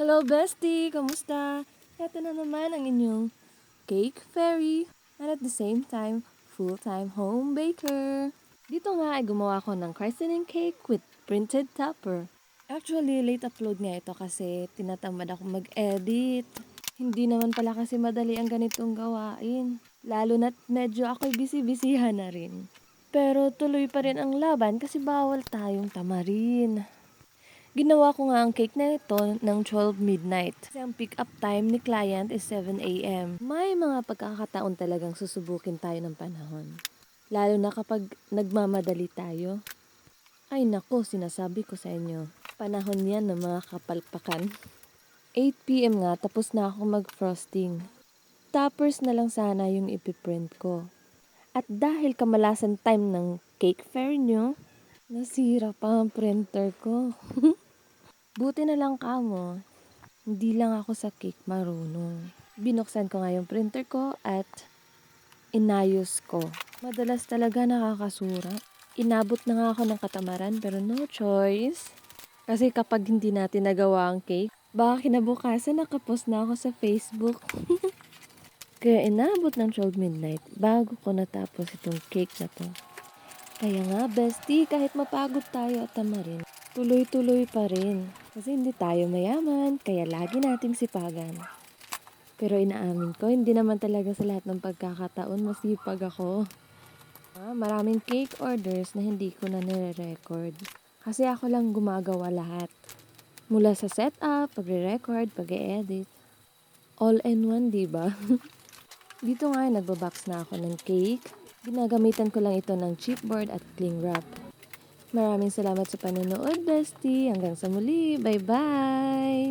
Hello, bestie! Kamusta? Ito na naman ang inyong cake fairy and at the same time, full-time home baker. Dito nga ay gumawa ko ng christening cake with printed topper. Actually, late upload nga ito kasi tinatamad ako mag-edit. Hindi naman pala kasi madali ang ganitong gawain. Lalo na't medyo ako'y busy-busyhan na rin. Pero tuloy pa rin ang laban kasi bawal tayong tamarin. Ginawa ko nga ang cake na ito ng 12 midnight. Kasi ang pick-up time ni client is 7 a.m. May mga pagkakataon talagang susubukin tayo ng panahon. Lalo na kapag nagmamadali tayo. Ay nako, sinasabi ko sa inyo. Panahon yan ng mga kapalpakan. 8 p.m. nga, tapos na ako mag-frosting. Toppers na lang sana yung ipiprint ko. At dahil kamalasan time ng cake fair nyo, nasira pa ang printer ko. Buti na lang kamo, hindi lang ako sa cake marunong. Binuksan ko nga yung printer ko at inayos ko. Madalas talaga nakakasura. Inabot na nga ako ng katamaran pero no choice. Kasi kapag hindi natin nagawa ang cake, baka kinabukasan nakapost na ako sa Facebook. Kaya inabot ng 12 midnight bago ko natapos itong cake na to. Kaya nga bestie, kahit mapagod tayo at tamarin, tuloy-tuloy pa rin. Kasi hindi tayo mayaman, kaya lagi nating sipagan. Pero inaamin ko, hindi naman talaga sa lahat ng pagkakataon masipag ako. Maraming cake orders na hindi ko na nire-record. Kasi ako lang gumagawa lahat. Mula sa setup, pagre-record, pag-e-edit. All in one, diba? Dito nga, nagbabox na ako ng cake. Ginagamitan ko lang ito ng chipboard at cling wrap. Maraming salamat sa panonood, bestie. Hanggang sa muli. Bye-bye!